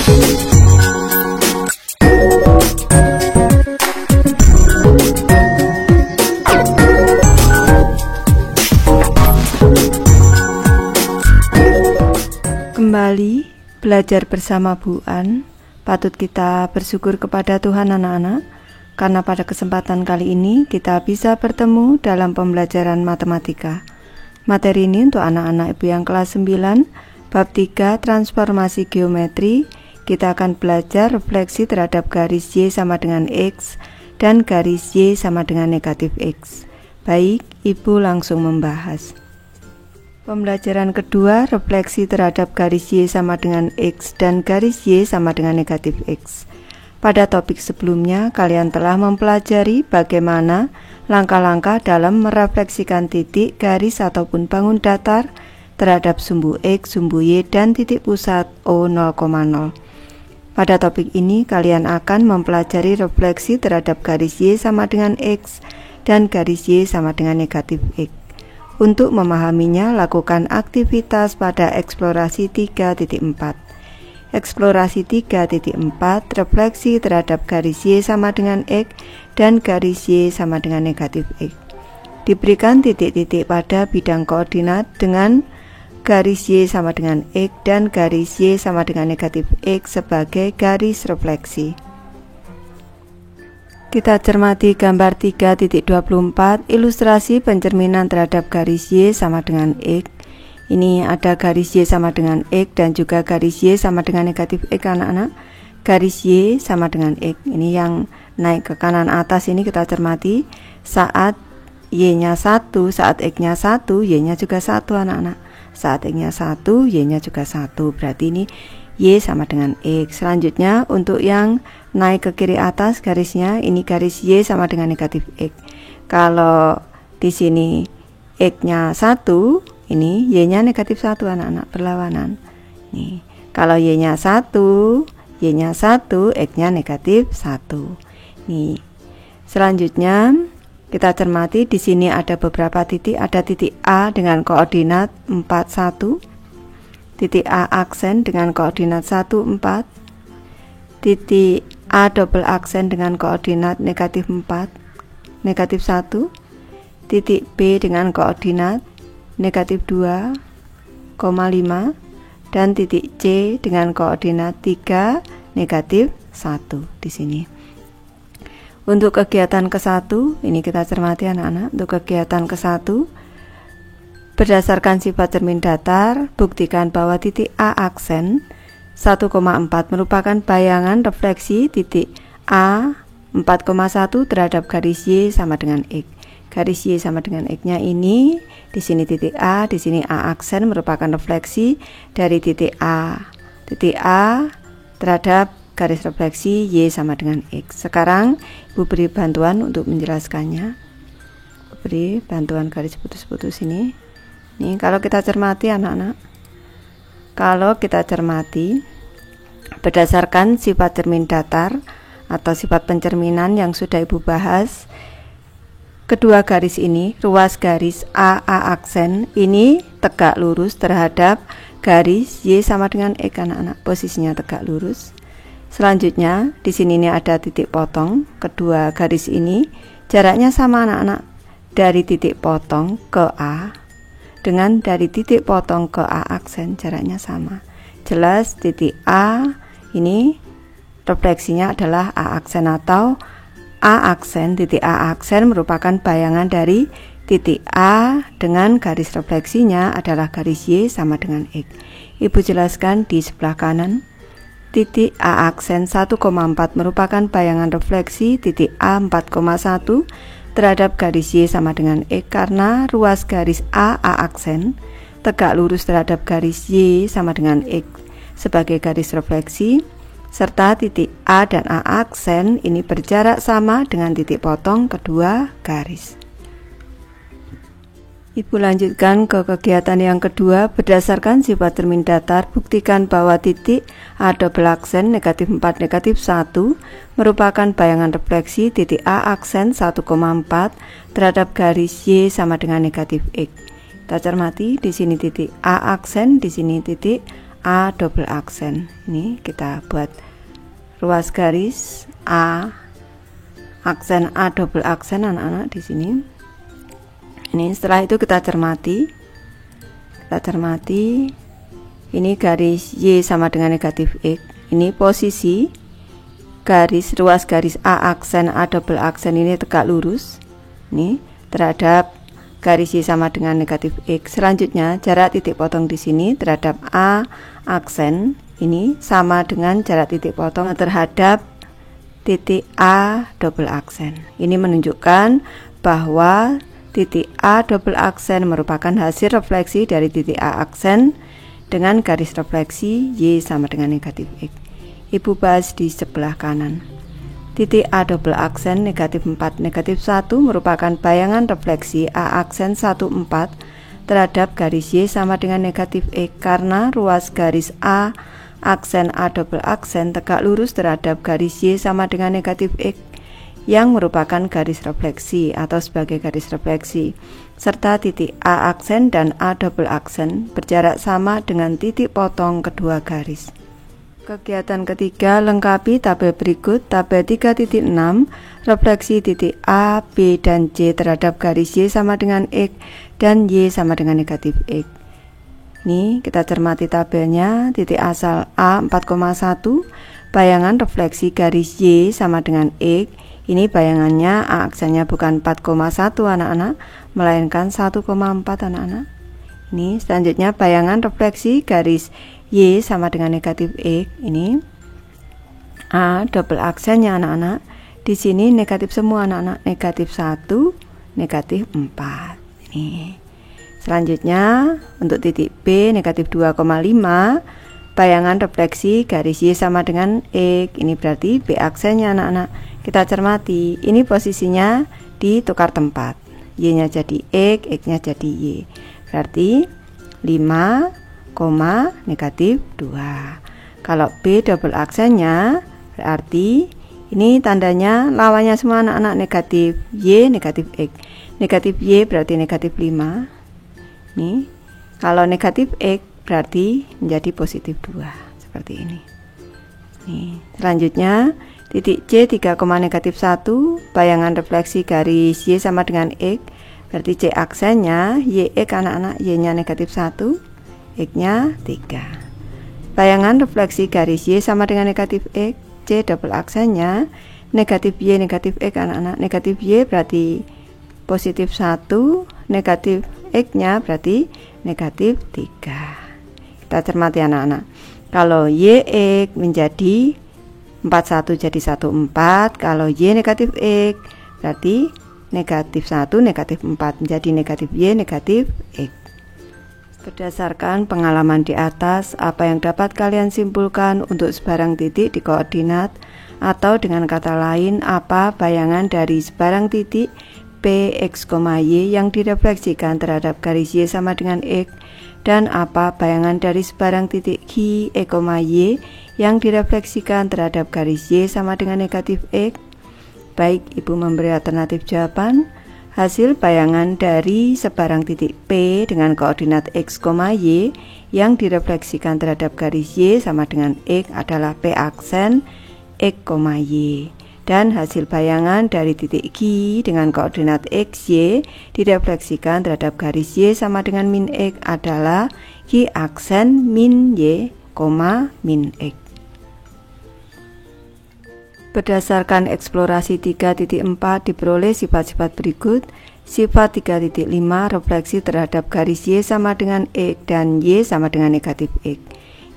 Kembali belajar bersama Bu An. Patut kita bersyukur kepada Tuhan anak-anak, karena pada kesempatan kali ini kita bisa bertemu dalam pembelajaran matematika. Materi ini untuk anak-anak ibu yang kelas 9, bab 3 transformasi geometri. Kita akan belajar refleksi terhadap garis Y sama dengan X dan garis Y sama dengan negatif X. Baik, ibu langsung membahas. Pembelajaran kedua, refleksi terhadap garis Y sama dengan X dan garis Y sama dengan negatif X. Pada topik sebelumnya, kalian telah mempelajari bagaimana langkah-langkah dalam merefleksikan titik, garis, ataupun bangun datar terhadap sumbu X, sumbu Y, dan titik pusat O 0,0. Pada topik ini, kalian akan mempelajari refleksi terhadap garis Y sama dengan X dan garis Y sama dengan negatif X. Untuk memahaminya, lakukan aktivitas pada eksplorasi 3.4. Eksplorasi 3.4, refleksi terhadap garis Y sama dengan X dan garis Y sama dengan negatif X. Diberikan titik-titik pada bidang koordinat dengan garis Y sama dengan X dan garis Y sama dengan negatif X sebagai garis refleksi. Kita cermati gambar 3.24, ilustrasi pencerminan terhadap garis Y sama dengan X. Ini ada garis Y sama dengan X dan juga garis Y sama dengan negatif X anak-anak. Garis Y sama dengan X, ini yang naik ke kanan atas ini kita cermati. Saat Y-nya 1, saat X-nya 1, Y-nya juga 1 anak-anak. Saat X-nya 1, Y-nya juga 1, berarti ini Y sama dengan X. Selanjutnya untuk yang naik ke kiri atas garisnya, ini garis Y sama dengan negatif X. Kalau di sini X-nya 1, ini Y-nya negatif 1 anak-anak, berlawanan. Nih, kalau Y-nya 1, Y-nya 1, X-nya negatif 1. Nih. Selanjutnya kita cermati di sini ada beberapa titik, ada titik A dengan koordinat 4, 1. Titik A aksen dengan koordinat 1, 4. Titik A double aksen dengan koordinat negatif 4, negatif 1. Titik B dengan koordinat negatif 2,5. Dan titik C dengan koordinat 3, negatif 1 di sini. Untuk kegiatan ke-1, ini kita cermati anak-anak. Untuk kegiatan ke-1, berdasarkan sifat cermin datar, buktikan bahwa titik A aksen 1,4 merupakan bayangan refleksi titik A 4,1 terhadap garis Y sama dengan X. Garis Y sama dengan X-nya ini, di sini titik A, di sini A aksen merupakan refleksi dari titik A. Titik A terhadap garis refleksi Y sama dengan X. Sekarang Ibu beri bantuan untuk menjelaskannya. Beri bantuan garis putus-putus ini. Nih, kalau kita cermati anak-anak, kalau kita cermati berdasarkan sifat cermin datar atau sifat pencerminan yang sudah Ibu bahas, kedua garis ini, ruas garis A aksen ini tegak lurus terhadap garis Y sama dengan X anak-anak, posisinya tegak lurus. Selanjutnya di sini ini ada titik potong, kedua garis ini jaraknya sama anak-anak, dari titik potong ke A dengan dari titik potong ke A aksen jaraknya sama. Jelas titik A ini refleksinya adalah A aksen atau A aksen. Titik A aksen merupakan bayangan dari titik A dengan garis refleksinya adalah garis Y sama dengan X. Ibu jelaskan di sebelah kanan. Titik A aksen 1,4 merupakan bayangan refleksi titik A 4,1 terhadap garis Y sama dengan X karena ruas garis A aksen tegak lurus terhadap garis Y sama dengan X sebagai garis refleksi, serta titik A dan A aksen ini berjarak sama dengan titik potong kedua garis. Ibu lanjutkan ke kegiatan yang kedua. Berdasarkan sifat cermin datar, buktikan bahwa titik A double aksen negatif 4 negatif 1 merupakan bayangan refleksi titik A aksen 1,4 terhadap garis Y sama dengan negatif X. Kita cermati di sini titik A aksen, di sini titik A double aksen. Ini kita buat ruas garis A, aksen A double aksen anak-anak di sini. Ini setelah itu kita cermati. Ini garis Y sama dengan negatif X. Ini posisi garis ruas garis A aksen A double aksen ini tegak lurus. Ini terhadap garis Y sama dengan negatif X. Selanjutnya jarak titik potong di sini terhadap A aksen ini sama dengan jarak titik potong terhadap titik A double aksen. Ini menunjukkan bahwa titik A double aksen merupakan hasil refleksi dari titik A aksen dengan garis refleksi Y sama dengan negatif X. Ibu bahas di sebelah kanan. Titik A double aksen negatif 4 negatif 1 merupakan bayangan refleksi A aksen 1 4 terhadap garis Y sama dengan negatif X karena ruas garis A aksen A double aksen tegak lurus terhadap garis Y sama dengan negatif X yang merupakan garis refleksi atau sebagai garis refleksi, serta titik A aksen dan A double aksen berjarak sama dengan titik potong kedua garis. Kegiatan ketiga, lengkapi tabel berikut. Tabel 3.6 refleksi titik A, B, dan C terhadap garis Y sama dengan X dan Y sama dengan negatif X. Ini kita cermati tabelnya. Titik asal A 4,1, bayangan refleksi garis Y sama dengan X. Ini bayangannya A aksennya bukan 4,1 anak-anak, melainkan 1,4 anak-anak. Ini selanjutnya bayangan refleksi garis Y sama dengan negatif X. Ini A double aksennya anak-anak. Di sini negatif semua anak-anak, negatif 1, negatif 4. Ini. Selanjutnya untuk titik B negatif 2,5, bayangan refleksi garis Y sama dengan X. Ini berarti B aksennya anak-anak. Kita cermati, ini posisinya ditukar tempat. Y-nya jadi X, X-nya jadi Y. Berarti 5, negatif 2. Kalau B double aksennya berarti ini tandanya lawannya semua anak-anak, negatif Y, negatif X. Negatif Y berarti negatif 5. Nih, kalau negatif X berarti menjadi positif 2. Seperti ini. Nih, selanjutnya titik C 3, negatif 1, bayangan refleksi garis Y sama dengan X. Berarti C aksennya YX anak-anak, Y-nya negatif 1, X-nya 3. Bayangan refleksi garis Y sama dengan negatif X. C double aksennya negatif Y, negatif X anak-anak. Negatif Y berarti positif 1, negatif X-nya berarti negatif 3. Kita cermati anak-anak. Kalau YX menjadi 41 jadi 14. Kalau Y negatif X berarti negatif 1, negatif 4 menjadi negatif Y, negatif X. Berdasarkan pengalaman di atas, apa yang dapat kalian simpulkan untuk sebarang titik di koordinat? Atau dengan kata lain, apa bayangan dari sebarang titik P, X, Y yang direfleksikan terhadap garis Y sama dengan X? Dan apa bayangan dari sebarang titik Q, E, Y yang direfleksikan terhadap garis Y sama dengan negatif X? Baik, Ibu memberi alternatif jawaban. Hasil bayangan dari sebarang titik P dengan koordinat X, Y yang direfleksikan terhadap garis Y sama dengan X adalah P aksen X, Y. Dan hasil bayangan dari titik Q dengan koordinat X, Y direfleksikan terhadap garis Y sama dengan min X adalah Q aksen min Y, min X. Berdasarkan eksplorasi 3.4 diperoleh sifat-sifat berikut. Sifat 3.5 refleksi terhadap garis Y sama dengan X dan Y sama dengan negatif X.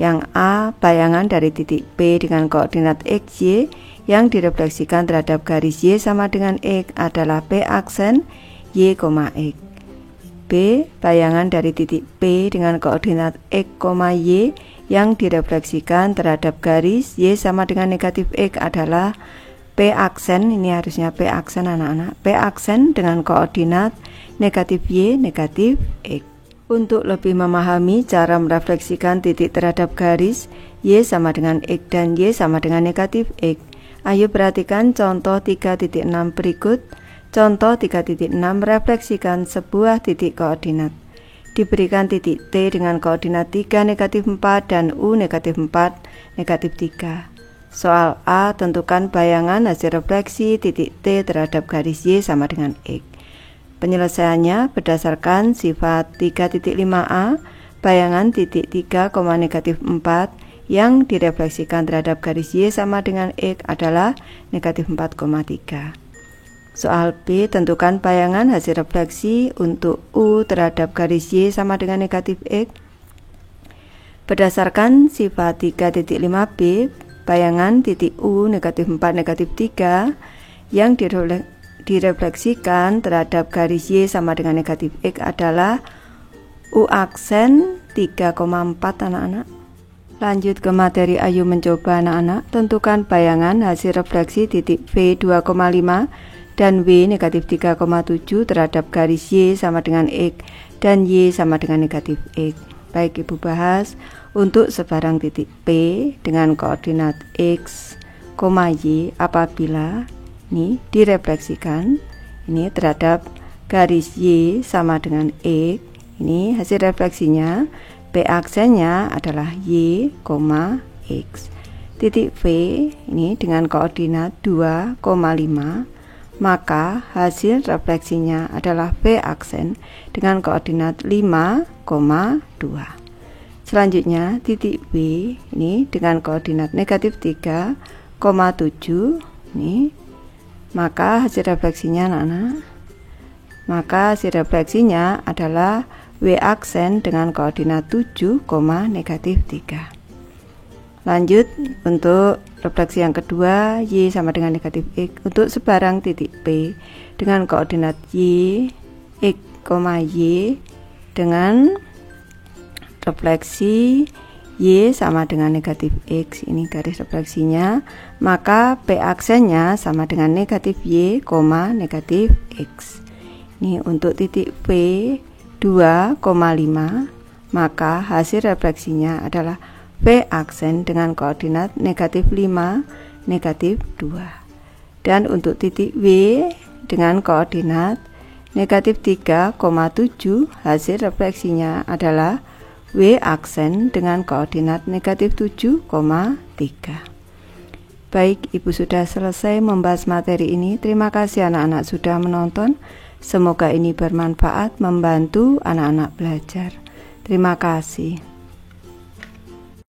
Yang A, bayangan dari titik P dengan koordinat X, Y yang direfleksikan terhadap garis Y sama dengan X adalah P aksen Y, X. B, bayangan dari titik P dengan koordinat X, Y yang direfleksikan terhadap garis Y sama dengan negatif X adalah P aksen. Ini harusnya P aksen anak-anak. P aksen dengan koordinat negatif Y, negatif X. Untuk lebih memahami cara merefleksikan titik terhadap garis Y sama dengan X dan Y sama dengan negatif X, ayo perhatikan contoh 3.6 berikut. Contoh 3.6 merefleksikan sebuah titik koordinat. diberikan titik T dengan koordinat 3, negatif 4, dan U, negatif 4, negatif 3. Soal A, tentukan bayangan hasil refleksi titik T terhadap garis Y sama dengan X. Penyelesaiannya berdasarkan sifat 3.5a, bayangan titik 3, negatif 4 yang direfleksikan terhadap garis Y sama dengan X adalah negatif 4,3. Soal B, tentukan bayangan hasil refleksi untuk U terhadap garis Y sama dengan negatif X. Berdasarkan sifat 3.5b, bayangan titik U negatif 4 negatif 3 yang direfleksikan terhadap garis Y sama dengan negatif X adalah U aksen 3,4 anak-anak. Lanjut ke materi ayo mencoba anak-anak. Tentukan bayangan hasil refleksi titik V 2,5 dan W negatif 3,7 terhadap garis Y sama dengan X dan Y sama dengan negatif X. Baik, Ibu bahas untuk sebarang titik P dengan koordinat X, Y apabila ini direfleksikan ini terhadap garis Y sama dengan X. Ini hasil refleksinya, P aksennya adalah Y, X. Titik V ini dengan koordinat 2,5, maka hasil refleksinya adalah V aksen dengan koordinat 5,2. Selanjutnya titik W ini dengan koordinat negatif 3,7 ini, maka hasil refleksinya refleksinya adalah W aksen dengan koordinat 7, negatif 3. Lanjut untuk refleksi yang kedua, Y sama dengan negatif X untuk sebarang titik P dengan koordinat Y, X, Y dengan refleksi Y sama dengan negatif X, ini garis refleksinya, maka P aksennya sama dengan negatif Y, negatif X. Ini untuk titik P 2,5, maka hasil refleksinya adalah V aksen dengan koordinat negatif 5, negatif 2. Dan untuk titik W dengan koordinat negatif 3,7, hasil refleksinya adalah W aksen dengan koordinat negatif 7,3. Baik, Ibu sudah selesai membahas materi ini. Terima kasih anak-anak sudah menonton. Semoga ini bermanfaat membantu anak-anak belajar. Terima kasih.